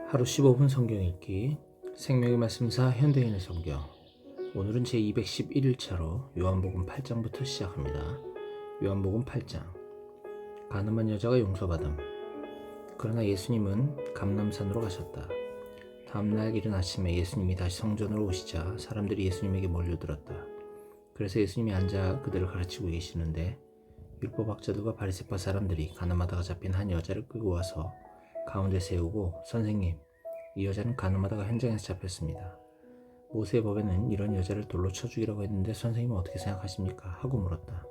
하루 15분 성경 읽기 생명의 말씀사 현대인의 성경. 오늘은 제211일차로 요한복음 8장부터 시작합니다. 요한복음 8장. 가늠한 여자가 용서받음. 그러나 예수님은 감람산으로 가셨다. 다음날 이른 아침에 예수님이 다시 성전으로 오시자 사람들이 예수님에게 몰려들었다. 그래서 예수님이 앉아 그들을 가르치고 계시는데 율법학자들과 바리새파 사람들이 가늠하다가 잡힌 한 여자를 끌고 와서 가운데 세우고, 선생님, 이 여자는 가늠하다가 현장에서 잡혔습니다. 모세의 법에는 이런 여자를 돌로 쳐 죽이라고 했는데 선생님은 어떻게 생각하십니까? 하고 물었다.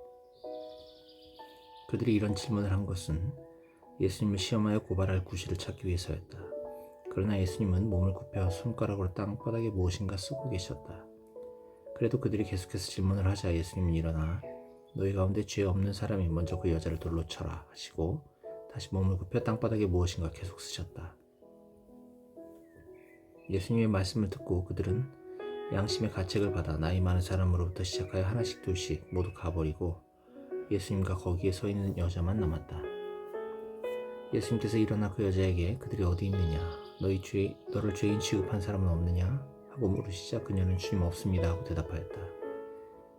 그들이 이런 질문을 한 것은 예수님을 시험하여 고발할 구실을 찾기 위해서였다. 그러나 예수님은 몸을 굽혀 손가락으로 땅바닥에 무엇인가 쓰고 계셨다. 그래도 그들이 계속해서 질문을 하자 예수님은 일어나 너희 가운데 죄 없는 사람이 먼저 그 여자를 돌로 쳐라 하시고 다시 몸을 굽혀 땅바닥에 무엇인가 계속 쓰셨다. 예수님의 말씀을 듣고 그들은 양심의 가책을 받아 나이 많은 사람으로부터 시작하여 하나씩 둘씩 모두 가버리고 예수님과 거기에 서 있는 여자만 남았다. 예수님께서 일어나 그 여자에게 그들이 어디 있느냐, 너를 죄인 취급한 사람은 없느냐 하고 물으시자 그녀는 주님 없습니다 하고 대답하였다.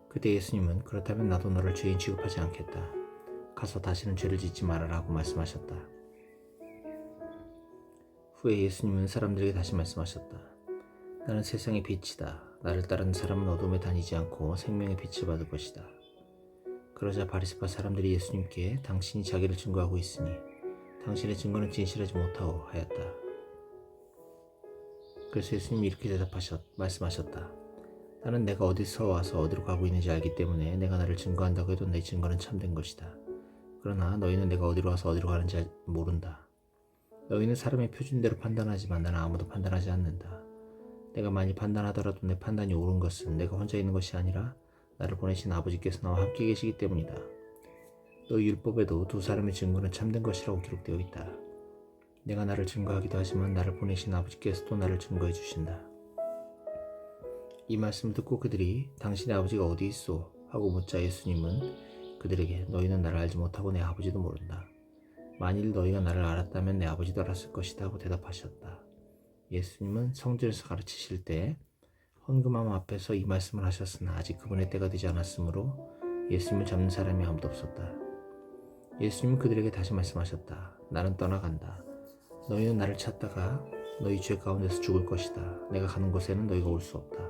그때 예수님은 그렇다면 나도 너를 죄인 취급하지 않겠다. 가서 다시는 죄를 짓지 말아라 하고 말씀하셨다. 후에 예수님은 사람들에게 다시 말씀하셨다. 나는 세상의 빛이다. 나를 따르는 사람은 어둠에 다니지 않고 생명의 빛을 받을 것이다. 그러자 바리새파 사람들이 예수님께 당신이 자기를 증거하고 있으니 당신의 증거는 진실하지 못하오 하였다. 그래서 예수님이 이렇게 말씀하셨다. 나는 내가 어디서 와서 어디로 가고 있는지 알기 때문에 내가 나를 증거한다고 해도 내 증거는 참된 것이다. 그러나 너희는 내가 어디로 와서 어디로 가는지 모른다. 너희는 사람의 표준대로 판단하지만 나는 아무도 판단하지 않는다. 내가 만일 판단하더라도 내 판단이 옳은 것은 내가 혼자 있는 것이 아니라 나를 보내신 아버지께서 나와 함께 계시기 때문이다. 너희 율법에도 두 사람의 증거는 참된 것이라고 기록되어 있다. 내가 나를 증거하기도 하지만 나를 보내신 아버지께서도 나를 증거해 주신다. 이 말씀을 듣고 그들이 당신의 아버지가 어디 있소? 하고 묻자 예수님은 그들에게 너희는 나를 알지 못하고 내 아버지도 모른다. 만일 너희가 나를 알았다면 내 아버지도 알았을 것이다 하고 대답하셨다. 예수님은 성전에서 가르치실 때 헌금함 앞에서 이 말씀을 하셨으나 아직 그분의 때가 되지 않았으므로 예수님을 잡는 사람이 아무도 없었다. 예수님은 그들에게 다시 말씀하셨다. 나는 떠나간다. 너희는 나를 찾다가 너희 죄 가운데서 죽을 것이다. 내가 가는 곳에는 너희가 올 수 없다.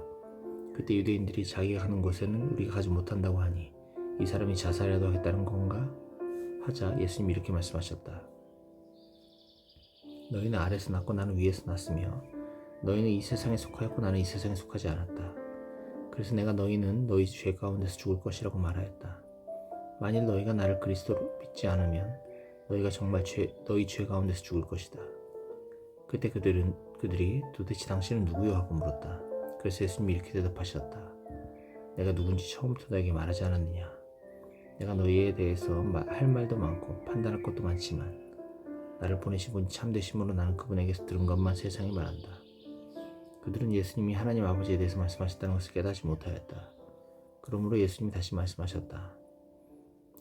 그때 유대인들이 자기가 가는 곳에는 우리가 가지 못한다고 하니 이 사람이 자살이라도 하겠다는 건가? 하자 예수님이 이렇게 말씀하셨다. 너희는 아래에서 났고 나는 위에서 났으며 너희는 이 세상에 속하였고 나는 이 세상에 속하지 않았다. 그래서 내가 너희는 너희 죄 가운데서 죽을 것이라고 말하였다. 만일 너희가 나를 그리스도로 믿지 않으면 너희가 정말 너희 죄 가운데서 죽을 것이다. 그때 그들이 도대체 당신은 누구요? 하고 물었다. 그래서 예수님이 이렇게 대답하셨다. 내가 누군지 처음부터 너에게 말하지 않았느냐? 내가 너희에 대해서 할 말도 많고 판단할 것도 많지만 나를 보내신 분이 참되심으로 나는 그분에게서 들은 것만 세상에 말한다. 그들은 예수님이 하나님 아버지에 대해서 말씀하셨다는 것을 깨닫지 못하였다. 그러므로 예수님이 다시 말씀하셨다.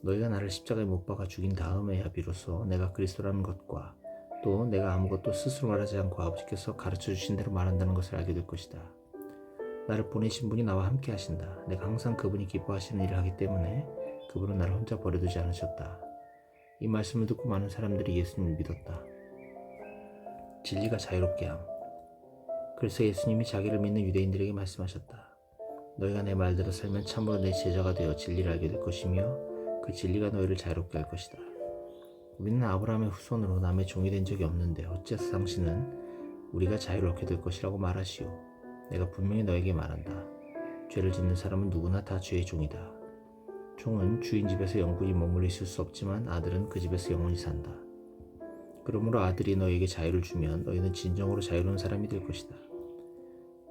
너희가 나를 십자가에 못 박아 죽인 다음에야 비로소 내가 그리스도라는 것과 또 내가 아무것도 스스로 말하지 않고 아버지께서 가르쳐 주신 대로 말한다는 것을 알게 될 것이다. 나를 보내신 분이 나와 함께 하신다. 내가 항상 그분이 기뻐하시는 일을 하기 때문에 그분은 나를 혼자 버려두지 않으셨다. 이 말씀을 듣고 많은 사람들이 예수님을 믿었다. 진리가 자유롭게 함. 그래서 예수님이 자기를 믿는 유대인들에게 말씀하셨다. 너희가 내 말대로 살면 참으로 내 제자가 되어 진리를 알게 될 것이며 그 진리가 너희를 자유롭게 할 것이다. 우리는 아브라함의 후손으로 남의 종이 된 적이 없는데 어째서 당신은 우리가 자유롭게 될 것이라고 말하시오. 내가 분명히 너에게 말한다. 죄를 짓는 사람은 누구나 다 죄의 종이다. 종은 주인 집에서 영원히 머물러 있을 수 없지만 아들은 그 집에서 영원히 산다. 그러므로 아들이 너에게 자유를 주면 너희는 진정으로 자유로운 사람이 될 것이다.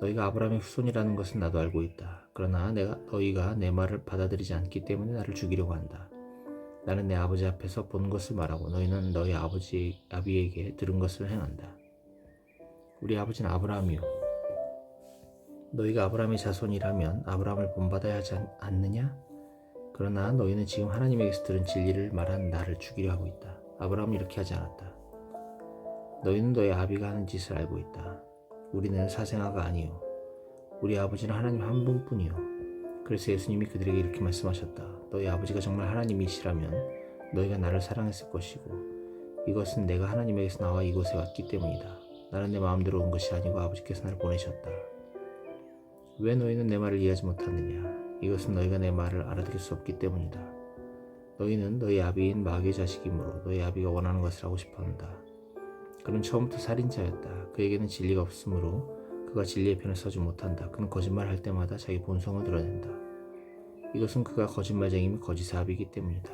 너희가 아브라함의 후손이라는 것은 나도 알고 있다. 그러나 너희가 내 말을 받아들이지 않기 때문에 나를 죽이려고 한다. 나는 내 아버지 앞에서 본 것을 말하고 너희는 너희 아비에게 들은 것을 행한다. 우리 아버지는 아브라함이요. 너희가 아브라함의 자손이라면 아브라함을 본받아야 하지 않느냐? 그러나 너희는 지금 하나님에게서 들은 진리를 말한 나를 죽이려 하고 있다. 아브라함은 이렇게 하지 않았다. 너희는 너희 아비가 하는 짓을 알고 있다. 우리는 사생아가 아니요 우리 아버지는 하나님 한 분뿐이요. 그래서 예수님이 그들에게 이렇게 말씀하셨다. 너희 아버지가 정말 하나님이시라면 너희가 나를 사랑했을 것이고 이것은 내가 하나님에게서 나와 이곳에 왔기 때문이다. 나는 내 마음대로 온 것이 아니고 아버지께서 나를 보내셨다. 왜 너희는 내 말을 이해하지 못하느냐? 이것은 너희가 내 말을 알아들을 수 없기 때문이다. 너희는 너희 아비인 마귀의 자식이므로 너희 아비가 원하는 것을 하고 싶어한다. 그는 처음부터 살인자였다. 그에게는 진리가 없으므로 그가 진리의 편을 서지 못한다. 그는 거짓말할 때마다 자기 본성을 드러낸다. 이것은 그가 거짓말쟁이며 거짓의 아비이기 때문이다.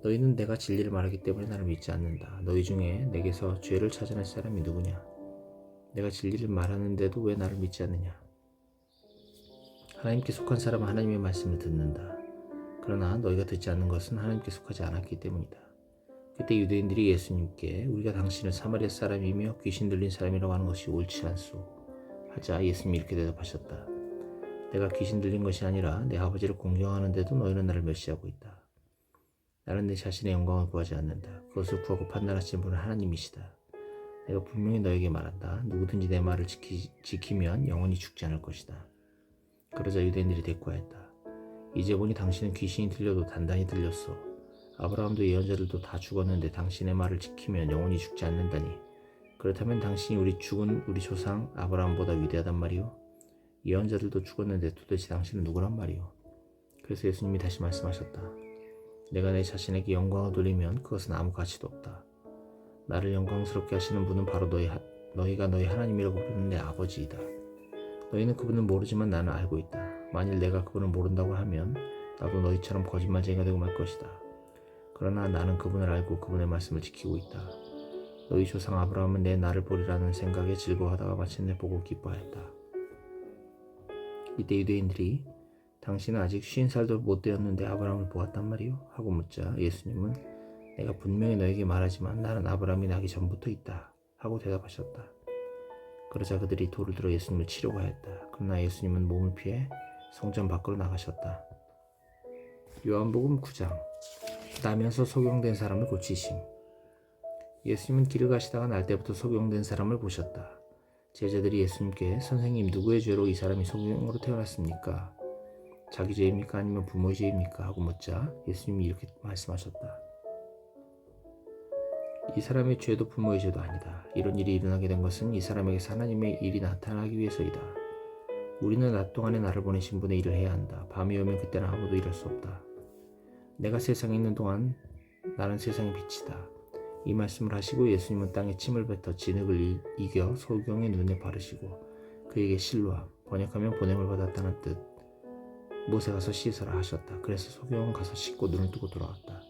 너희는 내가 진리를 말하기 때문에 나를 믿지 않는다. 너희 중에 내게서 죄를 찾아낼 사람이 누구냐? 내가 진리를 말하는데도 왜 나를 믿지 않느냐? 하나님께 속한 사람은 하나님의 말씀을 듣는다. 그러나 너희가 듣지 않는 것은 하나님께 속하지 않았기 때문이다. 그때 유대인들이 예수님께 우리가 당신을 사마리아 사람이며 귀신 들린 사람이라고 하는 것이 옳지 않소? 하자 예수님이 이렇게 대답하셨다. 내가 귀신 들린 것이 아니라 내 아버지를 공경하는데도 너희는 나를 멸시하고 있다. 나는 내 자신의 영광을 구하지 않는다. 그것을 구하고 판단하시는 분은 하나님이시다. 내가 분명히 너에게 말한다. 누구든지 내 말을 지키면 영원히 죽지 않을 것이다. 그러자 유대인들이 대꾸하였다. 이제 보니 당신은 귀신이 들려도 단단히 들렸소. 아브라함도 예언자들도 다 죽었는데 당신의 말을 지키면 영원히 죽지 않는다니. 그렇다면 당신이 죽은 우리 조상 아브라함보다 위대하단 말이오? 예언자들도 죽었는데 도대체 당신은 누구란 말이오? 그래서 예수님이 다시 말씀하셨다. 내가 내 자신에게 영광을 돌리면 그것은 아무 가치도 없다. 나를 영광스럽게 하시는 분은 바로 너희가 너희 하나님이라고 부르는 내 아버지이다. 너희는 그분을 모르지만 나는 알고 있다. 만일 내가 그분을 모른다고 하면 나도 너희처럼 거짓말쟁이가 되고 말 것이다. 그러나 나는 그분을 알고 그분의 말씀을 지키고 있다. 너희 조상 아브라함은 내 나를 보리라는 생각에 즐거워하다가 마침내 보고 기뻐하였다. 이때 유대인들이 당신은 아직 50살도 못 되었는데 아브라함을 보았단 말이오? 하고 묻자 예수님은 내가 분명히 너에게 말하지만 나는 아브라함이 나기 전부터 있다. 하고 대답하셨다. 그러자 그들이 돌을 들어 예수님을 치려고 하였다. 그러나 예수님은 몸을 피해 성전 밖으로 나가셨다. 요한복음 9장 나면서 소경된 사람을 고치심. 예수님은 길을 가시다가 날 때부터 소경된 사람을 보셨다. 제자들이 예수님께 선생님 누구의 죄로 이 사람이 소경으로 태어났습니까? 자기 죄입니까? 아니면 부모의 죄입니까? 하고 묻자 예수님이 이렇게 말씀하셨다. 이 사람의 죄도 부모의 죄도 아니다. 이런 일이 일어나게 된 것은 이 사람에게서 하나님의 일이 나타나기 위해서이다. 우리는 낮 동안에 나를 보내신 분의 일을 해야 한다. 밤이 오면 그때는 아무도 일할 수 없다. 내가 세상에 있는 동안 나는 세상의 빛이다. 이 말씀을 하시고 예수님은 땅에 침을 뱉어 진흙을 이겨 소경의 눈에 바르시고 그에게 실로함, 번역하면 보냄을 받았다는 뜻, 못에 가서 씻어라 하셨다. 그래서 소경은 가서 씻고 눈을 뜨고 돌아왔다.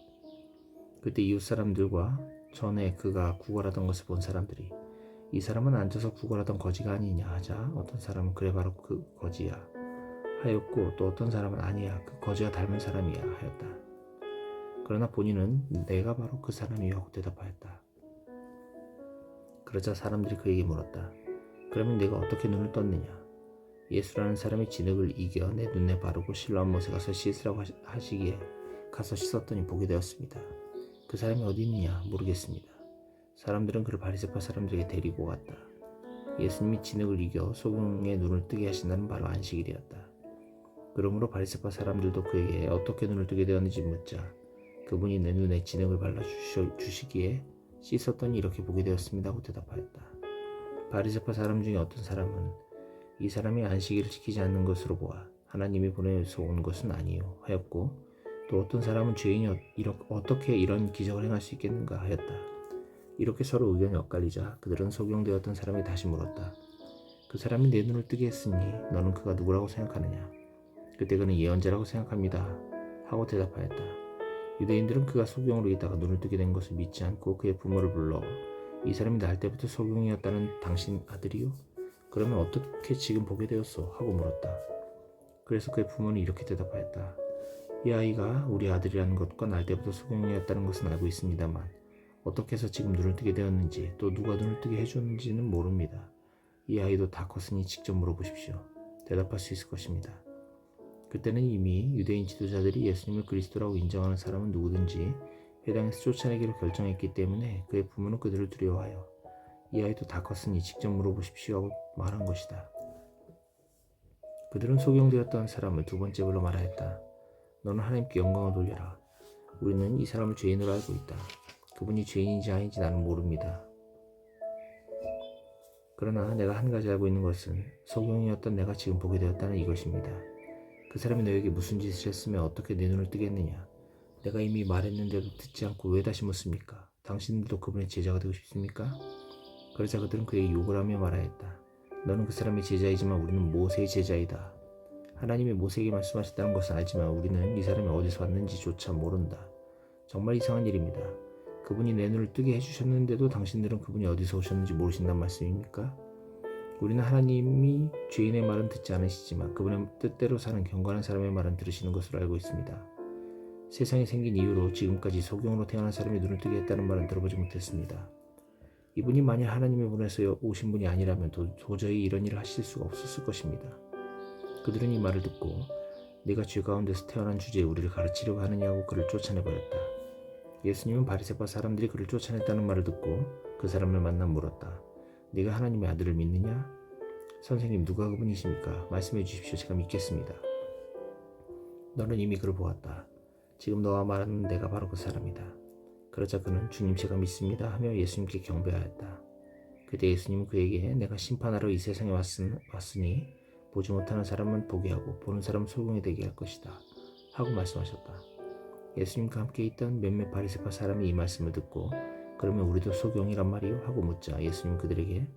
그때 이웃 사람들과 전에 그가 구걸하던 것을 본 사람들이 이 사람은 앉아서 구걸하던 거지가 아니냐 하자 어떤 사람은 그래 바로 그 거지야 하였고 또 어떤 사람은 아니야 그 거지와 닮은 사람이야 하였다. 그러나 본인은 내가 바로 그 사람이요 하고 대답하였다. 그러자 사람들이 그에게 물었다. 그러면 네가 어떻게 눈을 떴느냐? 예수라는 사람이 진흙을 이겨 내 눈에 바르고 실로암 못에 가서 씻으라고 하시기에 가서 씻었더니 보게 되었습니다. 그 사람이 어디 있느냐? 모르겠습니다. 사람들은 그를 바리새파 사람들에게 데리고 갔다. 예수님이 진흙을 이겨 소경의 눈을 뜨게 하신다는 바로 안식일이었다. 그러므로 바리새파 사람들도 그에게 어떻게 눈을 뜨게 되었는지 묻자 그분이 내 눈에 진흙을 발라주시기에 씻었더니 이렇게 보게 되었습니다 하고 대답하였다. 바리새파 사람 중에 어떤 사람은 이 사람이 안식일을 지키지 않는 것으로 보아 하나님이 보내서 온 것은 아니요 하였고 또 어떤 사람은 죄인이 어떻게 이런 기적을 행할 수 있겠는가 하였다. 이렇게 서로 의견이 엇갈리자 그들은 소경되었던 사람이 다시 물었다. 그 사람이 내 눈을 뜨게 했으니 너는 그가 누구라고 생각하느냐? 그때 그는 예언자라고 생각합니다 하고 대답하였다. 유대인들은 그가 소경으로 있다가 눈을 뜨게 된 것을 믿지 않고 그의 부모를 불러 이 사람이 날 때부터 소경이었다는 당신 아들이요? 그러면 어떻게 지금 보게 되었소? 하고 물었다. 그래서 그의 부모는 이렇게 대답하였다. 이 아이가 우리 아들이라는 것과 날 때부터 소경이었다는 것은 알고 있습니다만 어떻게 해서 지금 눈을 뜨게 되었는지 또 누가 눈을 뜨게 해줬는지는 모릅니다. 이 아이도 다 컸으니 직접 물어보십시오. 대답할 수 있을 것입니다. 그때는 이미 유대인 지도자들이 예수님을 그리스도라고 인정하는 사람은 누구든지 회당에서 쫓아내기로 결정했기 때문에 그의 부모는 그들을 두려워하여 이 아이도 다 컸으니 직접 물어보십시오 하고 말한 것이다. 그들은 소경되었던 사람을 두 번째 불러 말하였다. 너는 하나님께 영광을 돌려라. 우리는 이 사람을 죄인으로 알고 있다. 그분이 죄인인지 아닌지 나는 모릅니다. 그러나 내가 한 가지 알고 있는 것은 소경이었던 내가 지금 보게 되었다는 이것입니다. 그 사람이 너에게 무슨 짓을 했으면 어떻게 내 눈을 뜨겠느냐? 내가 이미 말했는데도 듣지 않고 왜 다시 묻습니까? 당신들도 그분의 제자가 되고 싶습니까? 그러자 그들은 그에게 욕을 하며 말하였다. 너는 그 사람의 제자이지만 우리는 모세의 제자이다. 하나님이 모세에게 말씀하셨다는 것은 알지만 우리는 이 사람이 어디서 왔는지조차 모른다. 정말 이상한 일입니다. 그분이 내 눈을 뜨게 해주셨는데도 당신들은 그분이 어디서 오셨는지 모르신단 말씀입니까? 우리는 하나님이 죄인의 말은 듣지 않으시지만 그분의 뜻대로 사는 경건한 사람의 말은 들으시는 것으로 알고 있습니다. 세상이 생긴 이후로 지금까지 소경으로 태어난 사람이 눈을 뜨게 했다는 말은 들어보지 못했습니다. 이분이 만약 하나님의 분에서 오신 분이 아니라면 도저히 이런 일을 하실 수가 없었을 것입니다. 그들은 이 말을 듣고 네가 죄 가운데서 태어난 주제에 우리를 가르치려고 하느냐고 그를 쫓아내버렸다. 예수님은 바리새파 사람들이 그를 쫓아냈다는 말을 듣고 그 사람을 만나 물었다. 네가 하나님의 아들을 믿느냐? 선생님, 누가 그분이십니까? 말씀해 주십시오. 제가 믿겠습니다. 너는 이미 그를 보았다. 지금 너와 말하는 내가 바로 그 사람이다. 그러자 그는 주님 제가 믿습니다 하며 예수님께 경배하였다. 그때 예수님은 그에게 내가 심판하러 이 세상에 왔으니 보지 못하는 사람은 보게 하고 보는 사람은 소경이 되게 할 것이다 하고 말씀하셨다. 예수님과 함께 있던 몇몇 바리새파 사람이 이 말씀을 듣고 그러면 우리도 소경이란 말이요? 하고 묻자 예수님 그들에게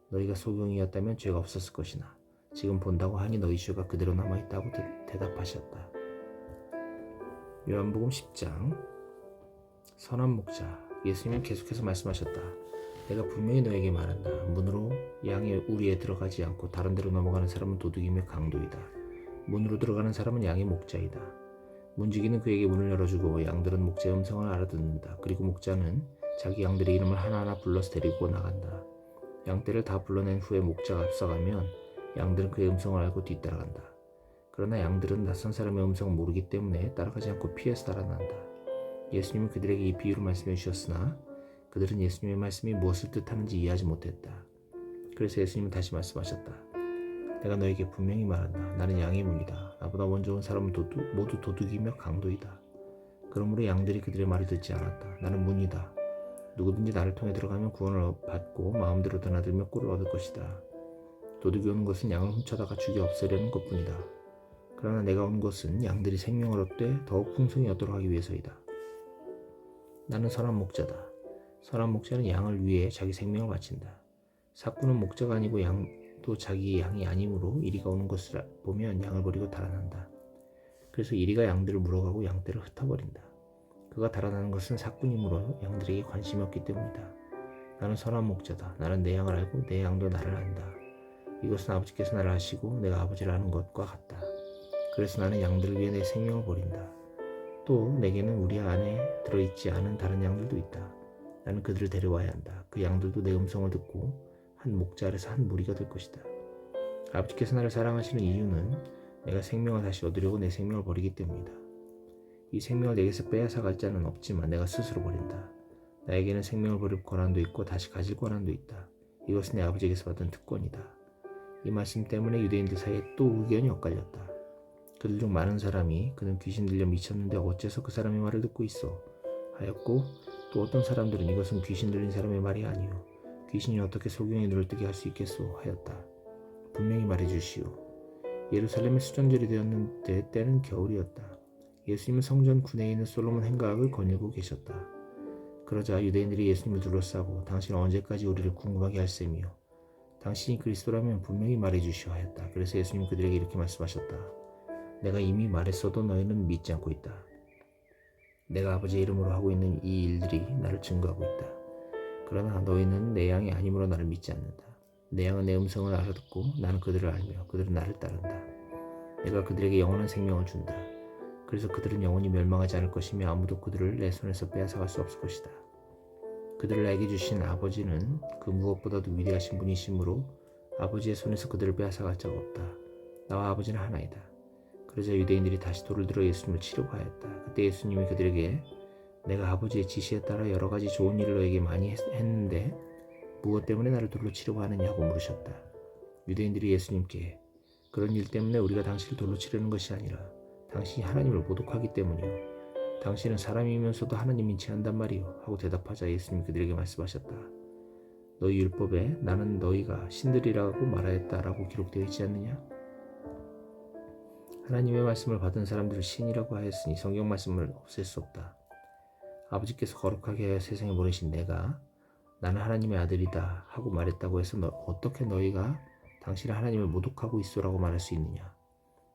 너희가 소경이었다면 죄가 없었을 것이나 지금 본다고 하니 너희 죄가 그대로 남아있다고 대답하셨다. 요한복음 10장 선한 목자. 예수님은 계속해서 말씀하셨다. 내가 분명히 너에게 말한다. 문으로 양의 우리에 들어가지 않고 다른 데로 넘어가는 사람은 도둑이며 강도이다. 문으로 들어가는 사람은 양의 목자이다. 문지기는 그에게 문을 열어주고 양들은 목자의 음성을 알아듣는다. 그리고 목자는 자기 양들의 이름을 하나하나 불러서 데리고 나간다. 양떼를 다 불러낸 후에 목자가 앞서가면 양들은 그의 음성을 알고 뒤따라간다. 그러나 양들은 낯선 사람의 음성을 모르기 때문에 따라가지 않고 피해서 달아난다. 예수님은 그들에게 이 비유를 말씀해 주셨으나 그들은 예수님의 말씀이 무엇을 뜻하는지 이해하지 못했다. 그래서 예수님은 다시 말씀하셨다. 내가 너에게 분명히 말한다. 나는 양의 문이다. 나보다 먼저 온 사람은 모두 도둑이며 강도이다. 그러므로 양들이 그들의 말을 듣지 않았다. 나는 문이다. 누구든지 나를 통해 들어가면 구원을 받고 마음대로 드나들며 꿀을 얻을 것이다. 도둑이 오는 것은 양을 훔쳐다가 죽여 없애려는 것뿐이다. 그러나 내가 온 것은 양들이 생명을 얻되 더욱 풍성히 얻도록 하기 위해서이다. 나는 선한 목자다. 선한 목자는 양을 위해 자기 생명을 바친다. 삭구는 목자가 아니고 양도 자기 양이 아니므로 이리가 오는 것을 보면 양을 버리고 달아난다. 그래서 이리가 양들을 물어가고 양떼를 흩어버린다. 그가 달아나는 것은 삭군이므로 양들에게 관심이 없기 때문이다. 나는 선한 목자다. 나는 내 양을 알고 내 양도 나를 안다. 이것은 아버지께서 나를 아시고 내가 아버지를 아는 것과 같다. 그래서 나는 양들을 위해 내 생명을 버린다. 또 내게는 우리 안에 들어있지 않은 다른 양들도 있다. 나는 그들을 데려와야 한다. 그 양들도 내 음성을 듣고 한 목자 아래서 한 무리가 될 것이다. 아버지께서 나를 사랑하시는 이유는 내가 생명을 다시 얻으려고 내 생명을 버리기 때문이다. 이 생명을 내게서 빼앗아갈 자는 없지만 내가 스스로 버린다. 나에게는 생명을 버릴 권한도 있고 다시 가질 권한도 있다. 이것은 내 아버지에게서 받은 특권이다. 이 말씀 때문에 유대인들 사이에 또 의견이 엇갈렸다. 그들 중 많은 사람이 그는 귀신 들려 미쳤는데 어째서 그 사람의 말을 듣고 있어? 하였고 또 어떤 사람들은 이것은 귀신 들린 사람의 말이 아니오. 귀신이 어떻게 소경의 눈을 뜨게 할 수 있겠소? 하였다. 분명히 말해주시오. 예루살렘에 수전절이 되었는데 때는 겨울이었다. 예수님은 성전 군에 있는 솔로몬 행각을 거닐고 계셨다. 그러자 유대인들이 예수님을 둘러싸고 당신은 언제까지 우리를 궁금하게 할 셈이요? 당신이 그리스도라면 분명히 말해주시오 하였다. 그래서 예수님은 그들에게 이렇게 말씀하셨다. 내가 이미 말했어도 너희는 믿지 않고 있다. 내가 아버지의 이름으로 하고 있는 이 일들이 나를 증거하고 있다. 그러나 너희는 내 양이 아니므로 나를 믿지 않는다. 내 양은 내 음성을 알아듣고 나는 그들을 알며 그들은 나를 따른다. 내가 그들에게 영원한 생명을 준다. 그래서 그들은 영원히 멸망하지 않을 것이며 아무도 그들을 내 손에서 빼앗아갈 수 없을 것이다. 그들을 나에게 주신 아버지는 그 무엇보다도 위대하신 분이시므로 아버지의 손에서 그들을 빼앗아갈 자가 없다. 나와 아버지는 하나이다. 그러자 유대인들이 다시 돌을 들어 예수님을 치려고 하였다. 그때 예수님이 그들에게 내가 아버지의 지시에 따라 여러 가지 좋은 일을 너에게 많이 했는데 무엇 때문에 나를 돌로 치려고 하느냐고 물으셨다. 유대인들이 예수님께 그런 일 때문에 우리가 당신을 돌로 치려는 것이 아니라 당신이 하나님을 모독하기 때문이요. 당신은 사람이면서도 하나님인 체한단 말이요. 하고 대답하자 예수님이 그들에게 말씀하셨다. 너희 율법에 나는 너희가 신들이라고 말하였다라고 기록되어 있지 않느냐? 하나님의 말씀을 받은 사람들을 신이라고 하였으니 성경 말씀을 없앨 수 없다. 아버지께서 거룩하게 하여 세상에 보내신 내가 나는 하나님의 아들이다 하고 말했다고 해서 어떻게 너희가 당신은 하나님을 모독하고 있소라고 말할 수 있느냐?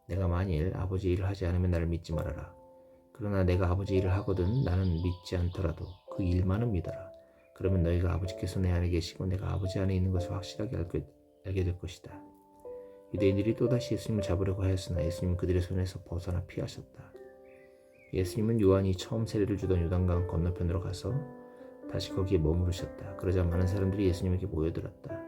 내가 만일 아버지 일을 하지 않으면 나를 믿지 말아라. 그러나 내가 아버지 일을 하거든 나는 믿지 않더라도 그 일만은 믿어라. 그러면 너희가 아버지께서 내 안에 계시고 내가 아버지 안에 있는 것을 확실하게 알게 될 것이다. 유대인들이 또다시 예수님을 잡으려고 하였으나 예수님은 그들의 손에서 벗어나 피하셨다. 예수님은 요한이 처음 세례를 주던 요단강 건너편으로 가서 다시 거기에 머무르셨다. 그러자 많은 사람들이 예수님에게 모여들었다.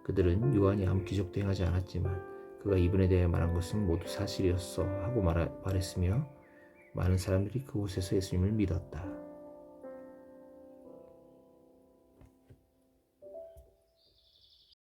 그들은 요한이 아무 기적도 행하지 않았지만 그가 이분에 대해 말한 것은 모두 사실이었어 하고 말했으며 많은 사람들이 그곳에서 예수님을 믿었다.